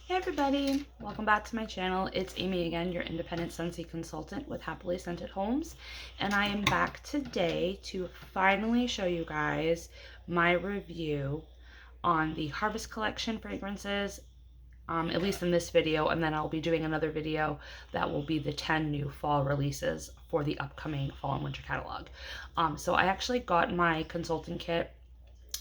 Hey everybody, welcome back to my channel. It's Amy again, your independent Scentsy consultant with Happily Scented Homes, and I am back today to finally show you guys my review on the Harvest Collection fragrances, at least in this video, and then I'll be doing another video that will be the 10 new fall releases for the upcoming fall and winter catalog. So I actually got my consulting kit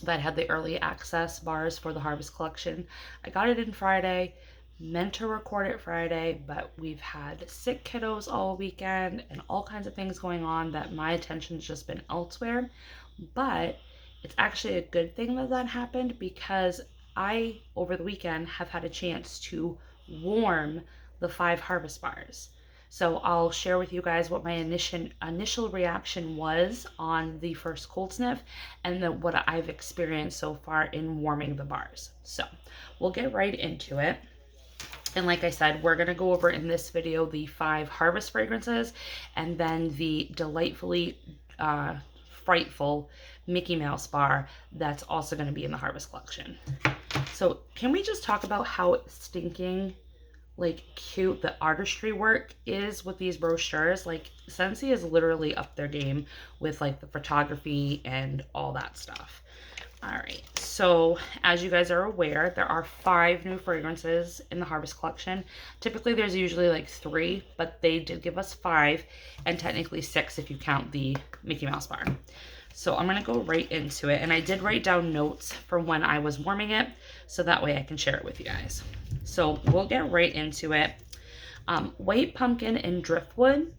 that had the early access bars for the Harvest Collection. I got it in Friday, meant to record it Friday, but we've had sick kiddos all weekend and all kinds of things going on that my attention's just been elsewhere. But it's actually a good thing that that happened, because I, over the weekend, have had a chance to warm the 5 Harvest bars. So I'll share with you guys what my initial reaction was on the first cold sniff, and then what I've experienced so far in warming the bars. So we'll get right into it. And like I said, we're gonna go over in this video the 5 Harvest fragrances, and then the delightfully frightful Mickey Mouse bar that's also gonna be in the Harvest Collection. So can we just talk about how stinking cute the artistry work is with these brochures? Like, Scentsy is literally up their game with like the photography and all that stuff. All right, so as you guys are aware, there are 5 new fragrances in the Harvest Collection. Typically there's usually like 3, but they did give us 5, and technically 6 if you count the Mickey Mouse bar. So I'm gonna go right into it, and I did write down notes for when I was warming it, so that way I can share it with you guys. So we'll get right into it. White Pumpkin and Driftwood.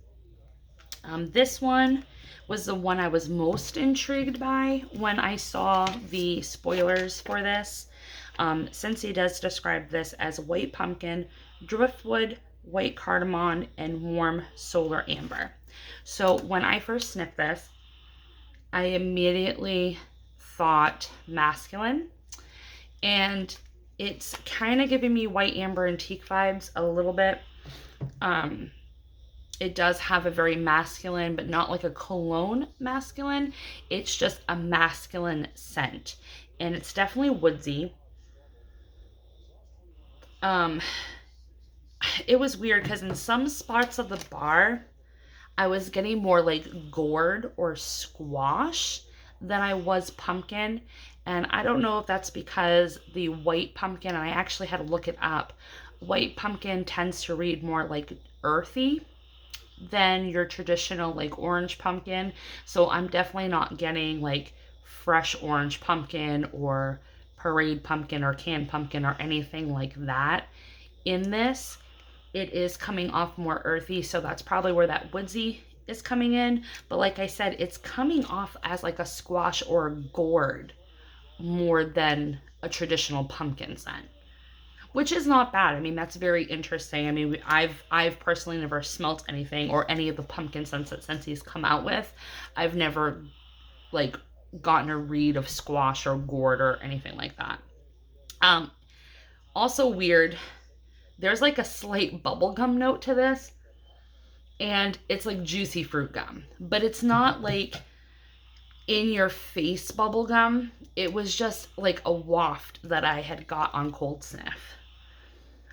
This one was the one I was most intrigued by when I saw the spoilers for this. Scentsy does describe this as White Pumpkin, Driftwood, White Cardamom, and Warm Solar Amber. So when I first sniffed this, I immediately thought masculine, and it's kind of giving me white amber antique vibes a little bit. It does have a very masculine, but not like a cologne masculine. It's just a masculine scent, and it's definitely woodsy. It was weird because in some spots of the bar, I was getting more like gourd or squash than I was pumpkin. And I don't know if that's because the white pumpkin, and I actually had to look it up, white pumpkin tends to read more like earthy than your traditional like orange pumpkin. So I'm definitely not getting like fresh orange pumpkin or parade pumpkin or canned pumpkin or anything like that in this. It is coming off more earthy, so that's probably where that woodsy is coming in. But like I said, it's coming off as like a squash or a gourd more than a traditional pumpkin scent, which is not bad. I mean, that's very interesting. I mean, I've personally never smelt anything or any of the pumpkin scents that Scentsy's come out with. I've never like gotten a read of squash or gourd or anything like that. Also weird, there's like a slight bubblegum note to this, and it's like juicy fruit gum, but it's not like in your face bubblegum. It was just like a waft that I had got on cold sniff.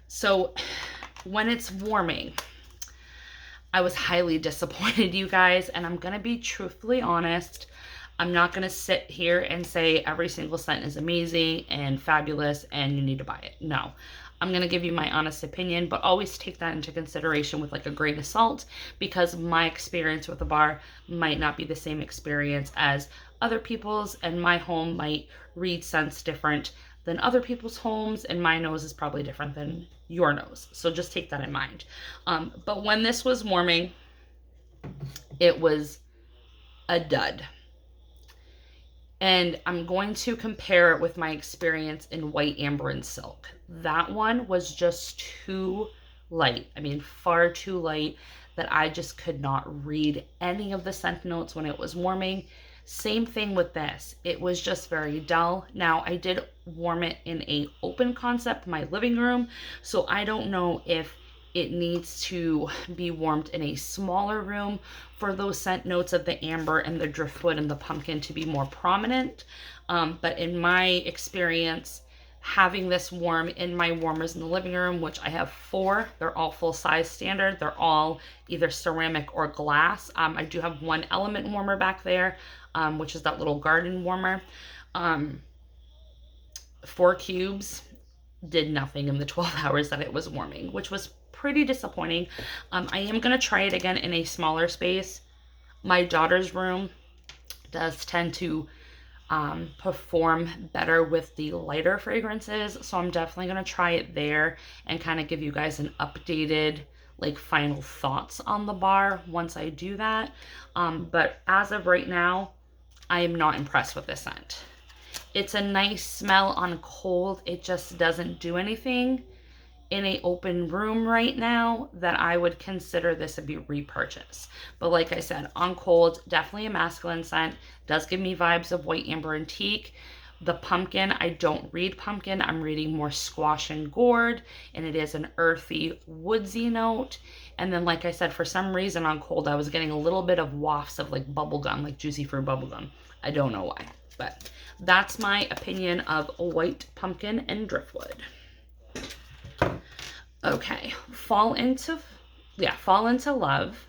So when it's warming, I was highly disappointed, you guys, and I'm gonna be truthfully honest. I'm not gonna sit here and say every single scent is amazing and fabulous and you need to buy it. No, I'm gonna give you my honest opinion, but always take that into consideration with like a grain of salt, because my experience with the bar might not be the same experience as other people's, and my home might read scents different than other people's homes, and my nose is probably different than your nose. So just take that in mind. But when this was warming, it was a dud. And I'm going to compare it with my experience in White Amber and Silk. That one was just too light. I mean, far too light, that I just could not read any of the scent notes when it was warming. Same thing with this. It was just very dull. Now, I did warm it in a open concept, my living room, so I don't know if it needs to be warmed in a smaller room for those scent notes of the amber and the driftwood and the pumpkin to be more prominent. But in my experience, having this warm in my warmers in the living room, which I have 4. They're all full size standard. They're all either ceramic or glass. I do have one element warmer back there, which is that little garden warmer. 4 cubes did nothing in the 12 hours that it was warming, which was pretty disappointing. I am going to try it again in a smaller space. My daughter's room does tend to perform better with the lighter fragrances, so I'm definitely going to try it there and kind of give you guys an updated like final thoughts on the bar once I do that. But as of right now, I am not impressed with this scent. It's a nice smell on cold. It just doesn't do anything in a open room right now that I would consider this a repurchase. But like I said, on cold, definitely a masculine scent. Does give me vibes of white amber and teak. The pumpkin, I don't read pumpkin. I'm reading more squash and gourd, and it is an earthy, woodsy note. And then, like I said, for some reason on cold, I was getting a little bit of wafts of like bubblegum, like juicy fruit bubblegum. I don't know why, but that's my opinion of white pumpkin and driftwood. Okay, Fall into Love.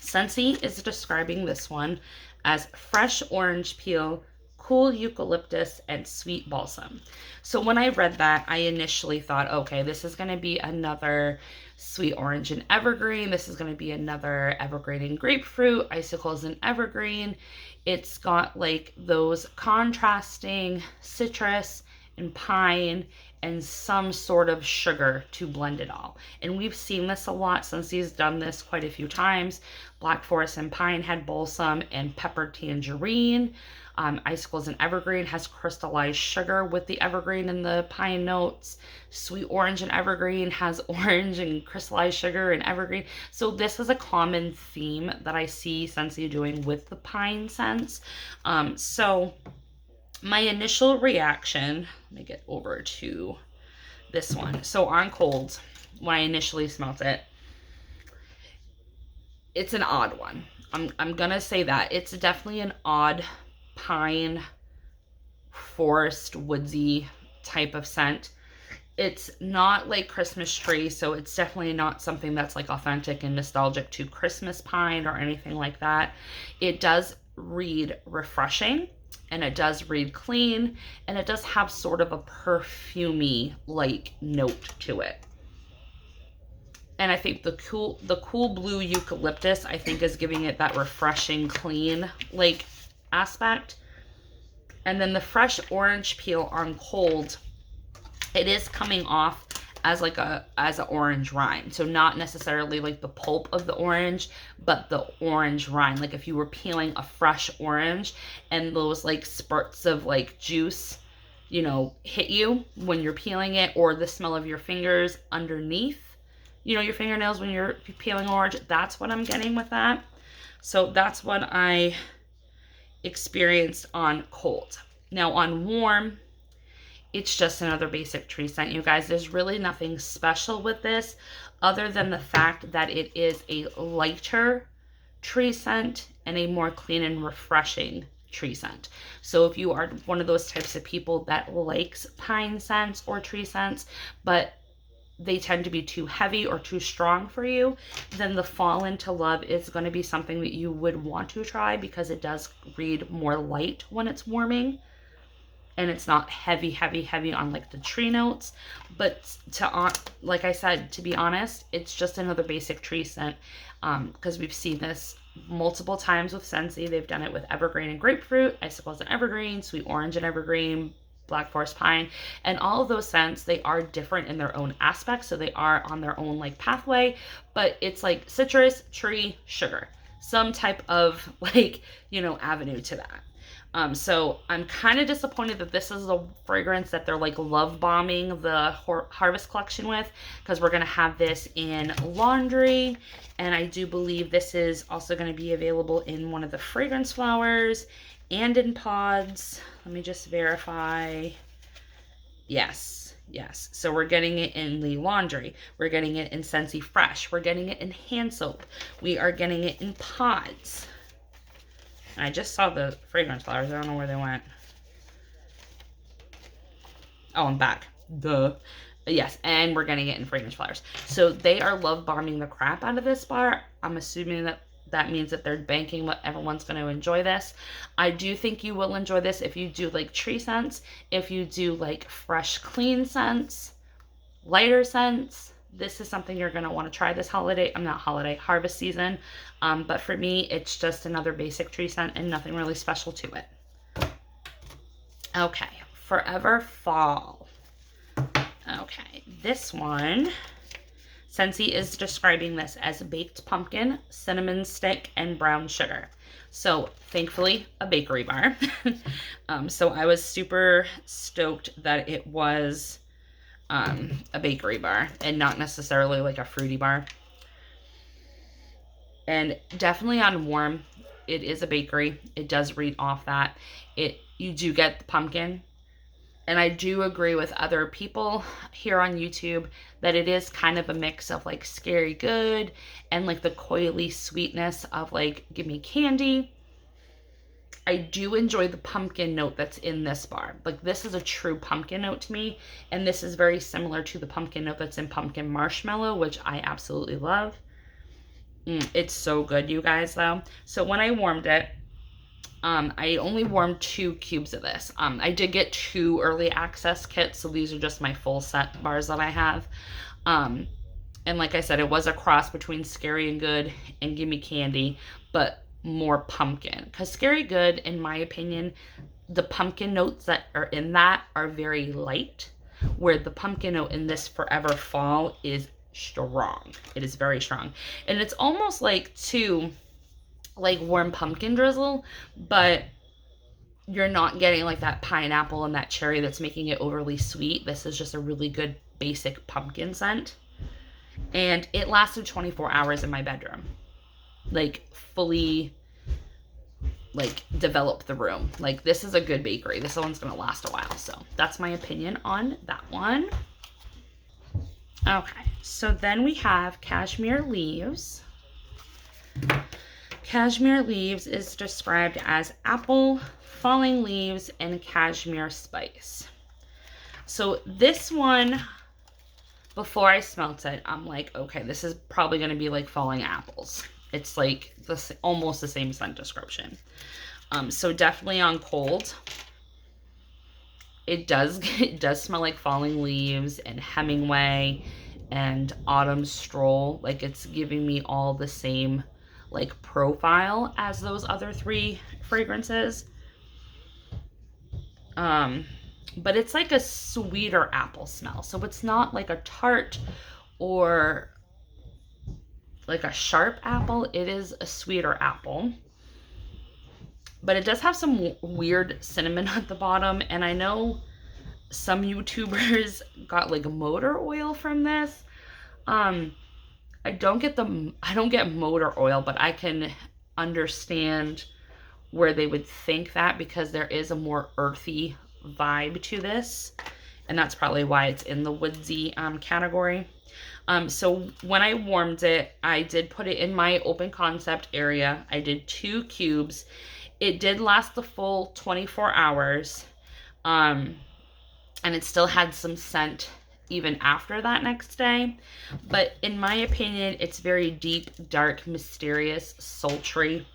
Scentsy is describing this one as fresh orange peel, cool eucalyptus, and sweet balsam. So when I read that, I initially thought, okay, this is going to be another sweet orange and evergreen. This is going to be another evergreen and grapefruit, icicles and evergreen. It's got like those contrasting citrus and pine and some sort of sugar to blend it all. And we've seen this a lot since he's done this quite a few times. Black Forest and Pine had balsam and peppered tangerine. Icicles and Evergreen has crystallized sugar with the evergreen and the pine notes. Sweet Orange and Evergreen has orange and crystallized sugar and evergreen. So this is a common theme that I see Scentsy doing with the pine scents. So my initial reaction, let me get over to this one. So on cold, when I initially smelt it, it's an odd one. I'm gonna say that. It's definitely an odd pine, forest, woodsy type of scent. It's not like Christmas tree, so it's definitely not something that's like authentic and nostalgic to Christmas pine or anything like that. It does read refreshing, and it does read clean, and it does have sort of a perfumey like note to it. And I think the cool blue eucalyptus, I think, is giving it that refreshing, clean like aspect. And then the fresh orange peel on cold, it is coming off as like as an orange rind. So not necessarily like the pulp of the orange, but the orange rind. Like if you were peeling a fresh orange and those like spurts of like juice, you know, hit you when you're peeling it, or the smell of your fingers underneath, you know, your fingernails when you're peeling orange. That's what I'm getting with that. So that's what I experienced on cold. Now on warm, it's just another basic tree scent, you guys. There's really nothing special with this other than the fact that it is a lighter tree scent and a more clean and refreshing tree scent. So if you are one of those types of people that likes pine scents or tree scents, but they tend to be too heavy or too strong for you, then the Fall into Love is going to be something that you would want to try, because it does read more light when it's warming. And it's not heavy on like the tree notes. But like I said, to be honest, it's just another basic tree scent, because we've seen this multiple times with Scentsy. They've done it with evergreen and grapefruit, icicles and evergreen, sweet orange and evergreen, Black Forest pine, and all of those scents, they are different in their own aspects. So they are on their own like pathway, but it's like citrus, tree, sugar, some type of like, you know, avenue to that. So I'm kind of disappointed that this is a fragrance that they're like love bombing the Harvest collection with, because we're going to have this in laundry. And I do believe this is also going to be available in one of the fragrance flowers and in pods. Let me just verify. Yes. So we're getting it in the laundry. We're getting it in Scentsy Fresh. We're getting it in hand soap. We are getting it in pods. I just saw the fragrance flowers. I don't know where they went. Oh, I'm back. Duh. Yes, and we're getting it in fragrance flowers. So they are love bombing the crap out of this bar. I'm assuming that that means that they're banking what everyone's going to enjoy this. I do think you will enjoy this if you do like tree scents, if you do like fresh, clean scents, lighter scents. This is something you're going to want to try this holiday. I'm not holiday, harvest season. But for me, it's just another basic tree scent and nothing really special to it. Okay, Forever Fall. Okay, this one, Scentsy is describing this as baked pumpkin, cinnamon stick, and brown sugar. So thankfully, a bakery bar. So I was super stoked that it was a bakery bar and not necessarily like a fruity bar. And definitely on warm, it is a bakery. It does read off that. You do get the pumpkin. And I do agree with other people here on YouTube that it is kind of a mix of like Scary Good and like the coily sweetness of like Gimme Candy. I do enjoy the pumpkin note that's in this bar. Like this is a true pumpkin note to me. And this is very similar to the pumpkin note that's in Pumpkin Marshmallow, which I absolutely love. It's so good, you guys, though. So when I warmed it, I only warmed 2 cubes of this. I did get 2 early access kits, so these are just my full set bars that I have. And like I said, it was a cross between Scary and Good and Gimme Candy, but more pumpkin. Because Scary Good, in my opinion, the pumpkin notes that are in that are very light, where the pumpkin note in this Forever Fall is strong. It is very strong. And it's almost like, too, like warm pumpkin drizzle, but you're not getting like that pineapple and that cherry that's making it overly sweet. This is just a really good basic pumpkin scent. And it lasted 24 hours in my bedroom. Like fully like developed the room. Like this is a good bakery. This one's gonna last a while. So that's my opinion on that one. Okay, so then we have Cashmere Leaves. Cashmere Leaves is described as apple, falling leaves, and cashmere spice. So this one, before I smelt it, I'm like, okay, this is probably going to be like falling apples. It's like almost the same scent description. So definitely on cold, it does smell like falling leaves and Hemingway and autumn stroll. Like it's giving me all the same like profile as those other 3 fragrances. But it's like a sweeter apple smell. So it's not like a tart or like a sharp apple. It is a sweeter apple. But it does have some weird cinnamon at the bottom. And I know some YouTubers got like motor oil from this. I don't get motor oil, but I can understand where they would think that because there is a more earthy vibe to this. And that's probably why it's in the woodsy category. So when I warmed it, I did put it in my open concept area. I did 2 cubes. It did last the full 24 hours. And it still had some scent even after that next day. But in my opinion, it's very deep, dark, mysterious, sultry.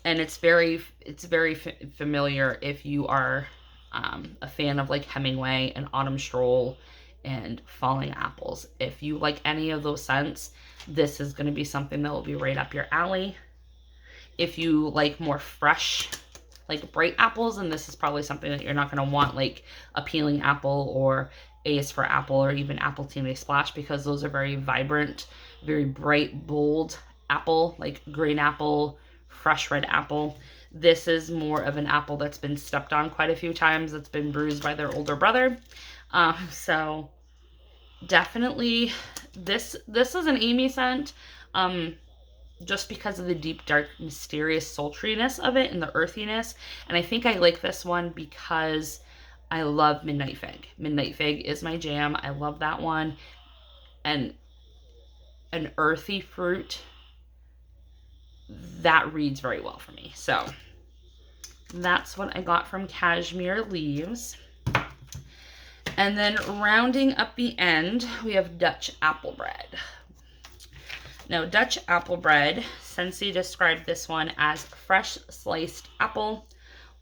And it's very familiar if you are a fan of like Hemingway and Autumn Stroll and Falling Apples. If you like any of those scents, this is going to be something that will be right up your alley. If you like more fresh, like bright apples, and this is probably something that you're not going to want, like a Peeling Apple or Ace for Apple or even Appletini Splash, because those are very vibrant, very bright, bold apple, like green apple, fresh red apple. This is more of an apple that's been stepped on quite a few times. That's been bruised by their older brother. So definitely this is an Amy scent. Just because of the deep, dark, mysterious sultriness of it and the earthiness. And I think I like this one because I love Midnight Fig. Midnight Fig is my jam. I love that one. And an earthy fruit, that reads very well for me. So That's what I got from Cashmere Leaves. And then rounding up the end, we have Dutch apple bread. Now, Dutch apple bread, Scentsy described this one as fresh sliced apple,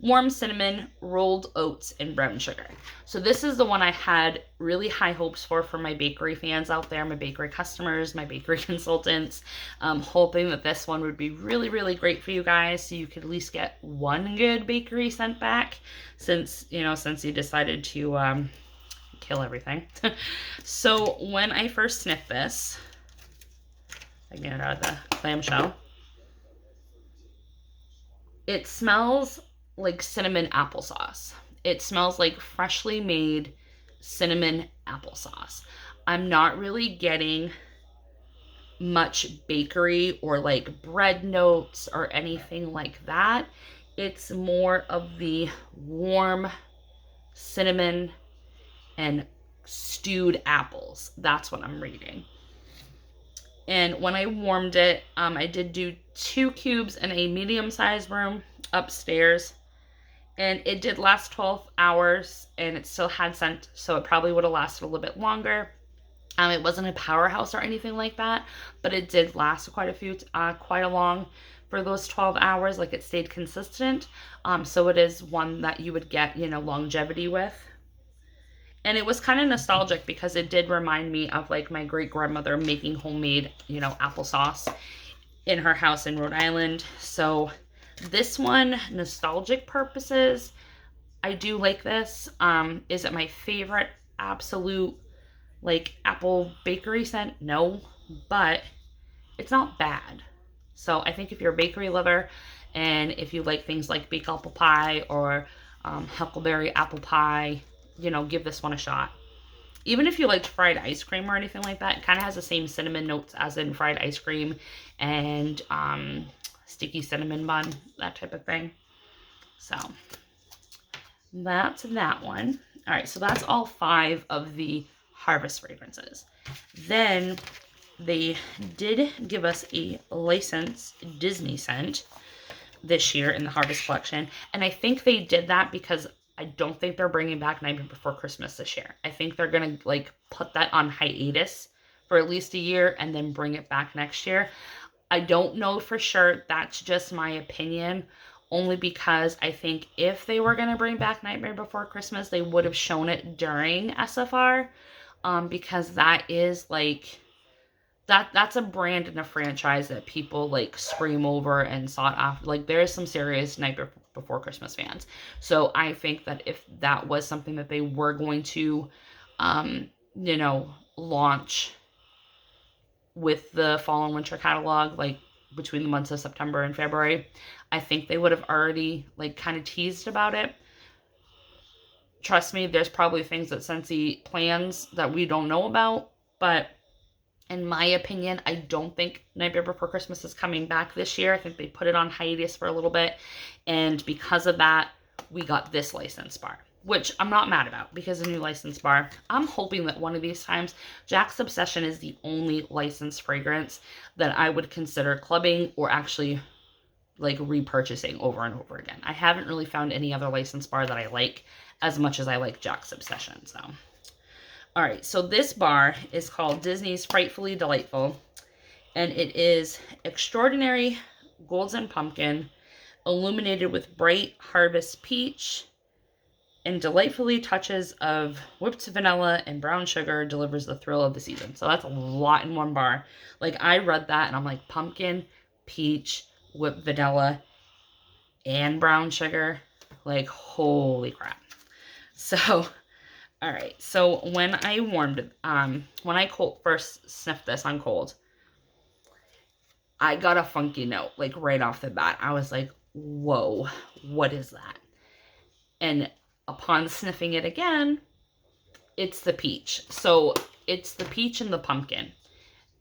warm cinnamon, rolled oats, and brown sugar. So this is the one I had really high hopes for my bakery fans out there, my bakery customers, my bakery consultants, hoping that this one would be really, really great for you guys so you could at least get one good bakery scent back since, you know, since you decided to kill everything. So when I first sniffed this, I get it out of the clamshell, it smells like cinnamon applesauce. It smells like freshly made cinnamon applesauce. I'm not really getting much bakery or like bread notes or anything like that. It's more of the warm cinnamon and stewed apples. That's what I'm reading. And when I warmed it, I did do 2 cubes in a medium-sized room upstairs. And it did last 12 hours, and it still had scent, so it probably would have lasted a little bit longer. It wasn't a powerhouse or anything like that, but it did last quite a long for those 12 hours. Like, it stayed consistent. So it is one that you would get, you know, longevity with. And it was kind of nostalgic because it did remind me of like my great grandmother making homemade, you know, applesauce in her house in Rhode Island. So this one, nostalgic purposes, I do like this. Is it my favorite absolute like apple bakery scent? No, but it's not bad. So I think if you're a bakery lover and if you like things like baked apple pie or huckleberry apple pie, you know, give this one a shot. Even if you liked fried ice cream or anything like that, it kind of has the same cinnamon notes as in fried ice cream and sticky cinnamon bun, that type of thing. So that's that one. All right, so that's all 5 of the harvest fragrances. Then they did give us a licensed Disney scent this year in the harvest collection, and I think they did that because I don't think they're bringing back Nightmare Before Christmas this year. I think they're going to like put that on hiatus for at least a year and then bring it back next year. I don't know for sure. That's just my opinion, only because I think if they were going to bring back Nightmare Before Christmas, they would have shown it during SFR, because that is like, that's a brand and a franchise that people like scream over and sought after. Like, there is some serious Nightmare Before Christmas fans. So I think that if that was something that they were going to, you know, launch with the fall and winter catalog, like between the months of September and February, I think they would have already like kind of teased about it. Trust me, there's probably things that Scentsy plans that we don't know about, but in my opinion, I don't think Nightmare Before Christmas is coming back this year. I think they put it on hiatus for a little bit, and because of that, we got this license bar, which I'm not mad about because a new license bar. I'm hoping that one of these times, Jack's Obsession is the only licensed fragrance that I would consider clubbing or actually like repurchasing over and over again. I haven't really found any other license bar that I like as much as I like Jack's Obsession, so. All right, so this bar is called Disney's Frightfully Delightful, and it is extraordinary golden pumpkin, illuminated with bright harvest peach, and delightfully touches of whipped vanilla and brown sugar delivers the thrill of the season. So that's a lot in one bar. Like, I read that and I'm like, pumpkin, peach, whipped vanilla, and brown sugar. Like, holy crap. So, all right. So when I warmed it, when I first sniffed this on cold, I got a funky note, like right off the bat. I was like, whoa, what is that? And upon sniffing it again, it's the peach. So it's the peach and the pumpkin.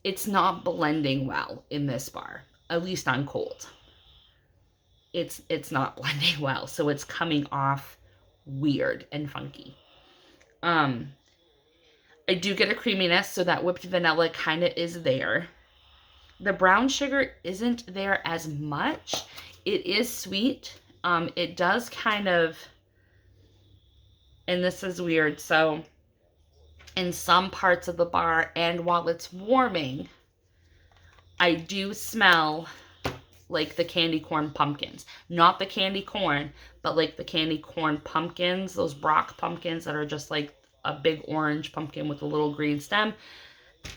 It's not blending well in this bar, at least on cold. It's not blending well. So it's coming off weird and funky. I do get a creaminess, so that whipped vanilla kind of is there. The brown sugar isn't there as much. It is sweet, It does kind of, and this is weird, so in some parts of the bar, and while it's warming, I do smell like the candy corn pumpkins. Not the candy corn, but like the candy corn pumpkins, those Brock pumpkins that are just like a big orange pumpkin with a little green stem.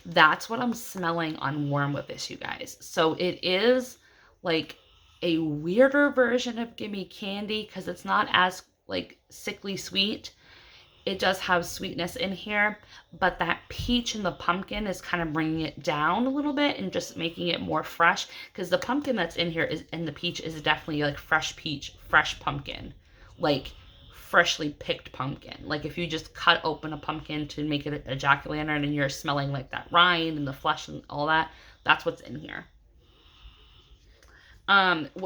That's what I'm smelling on warm with this, you guys. So it is like a weirder version of Gimme Candy because it's not as like sickly sweet. It does have sweetness in here, but that peach and the pumpkin is kind of bringing it down a little bit and just making it more fresh, because the pumpkin that's in here is, and the peach is definitely like fresh peach, fresh pumpkin, like freshly picked pumpkin. Like if you just cut open a pumpkin to make it a jack-o'-lantern and you're smelling like that rind and the flesh and all that, that's what's in here.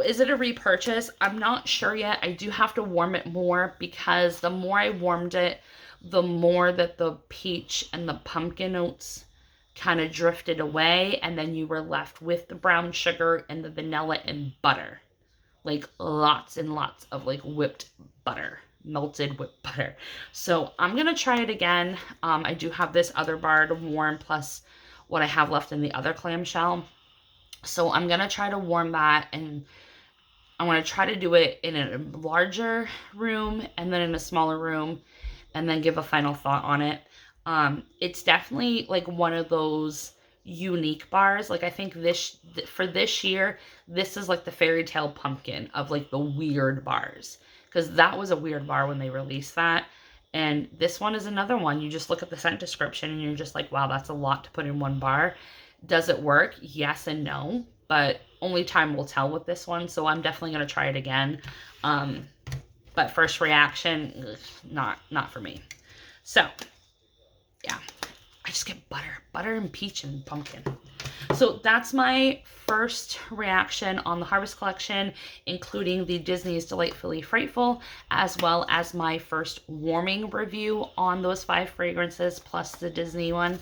Is it a repurchase? I'm not sure yet. I do have to warm it more, because the more I warmed it, the more that the peach and the pumpkin notes kind of drifted away, and then you were left with the brown sugar and the vanilla and butter. Like lots and lots of like whipped butter, melted whipped butter. So I'm going to try it again. I do have this other bar to warm, plus what I have left in the other clamshell. So I'm going to try to warm that, and I want to try to do it in a larger room and then in a smaller room, and then give a final thought on it. It's definitely like one of those unique bars. Like I think for this year, this is like the fairy tale pumpkin of like the weird bars, because that was a weird bar when they released that. And this one is another one. You just look at the scent description and you're just like, wow, that's a lot to put in one bar. Does it work? Yes and no, but only time will tell with this one. So I'm definitely going to try it again. But first reaction, not for me. So yeah, I just get butter and peach and pumpkin. So that's my first reaction on the Harvest Collection, including the Disney's Delightfully Frightful, as well as my first warming review on those 5 fragrances, plus the Disney one.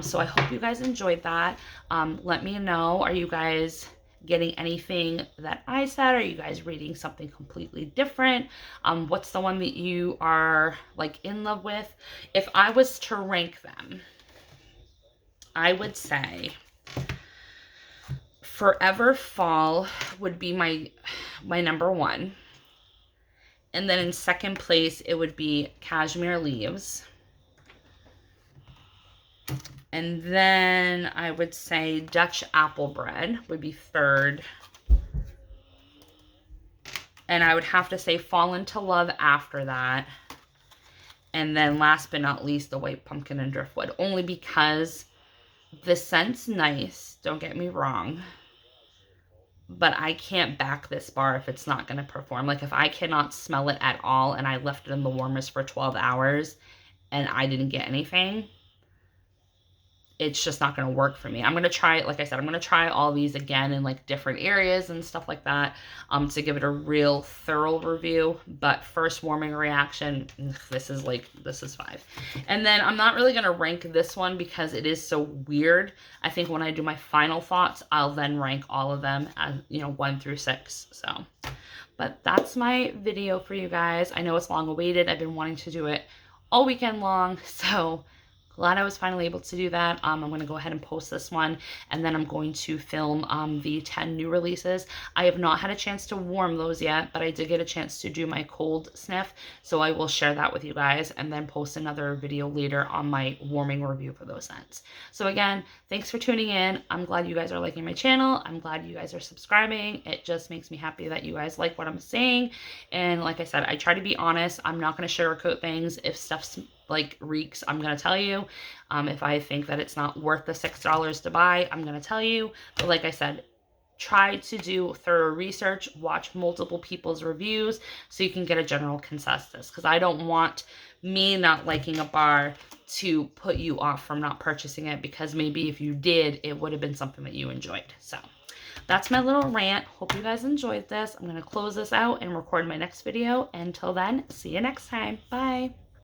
So I hope you guys enjoyed that. Let me know, are you guys getting anything that I said? Are you guys reading something completely different? What's the one that you are like in love with? If I was to rank them, I would say Forever Fall would be my number 1. And then in second place, it would be Cashmere Leaves. And then I would say Dutch Apple Bread would be 3rd. And I would have to say Fall Into Love after that. And then last but not least, the White Pumpkin and Driftwood. Only because the scent's nice, don't get me wrong, but I can't back this bar if it's not going to perform. Like if I cannot smell it at all and I left it in the warmest for 12 hours and I didn't get anything, it's just not going to work for me. I'm going to try it. Like I said, I'm going to try all these again in like different areas and stuff like that, to give it a real thorough review. But first warming reaction, this is 5. And then I'm not really going to rank this one because it is so weird. I think when I do my final thoughts, I'll then rank all of them as, 1 through 6. So, but that's my video for you guys. I know it's long awaited. I've been wanting to do it all weekend long. So glad I was finally able to do that. I'm going to go ahead and post this one, and then I'm going to film the 10 new releases. I have not had a chance to warm those yet, but I did get a chance to do my cold sniff, so I will share that with you guys and then post another video later on my warming review for those scents. So again, thanks for tuning in. I'm glad you guys are liking my channel. I'm glad you guys are subscribing. It just makes me happy that you guys like what I'm saying. And like I said, I try to be honest. I'm not going to sugarcoat things. If stuff's like reeks, I'm gonna tell you. If I think that it's not worth the $6 to buy, I'm gonna tell you. But like I said, try to do thorough research, watch multiple people's reviews so you can get a general consensus, because I don't want me not liking a bar to put you off from not purchasing it, because maybe if you did, it would have been something that you enjoyed. So that's my little rant. Hope you guys enjoyed this. I'm going to close this out and record my next video. Until then, see you next time. Bye.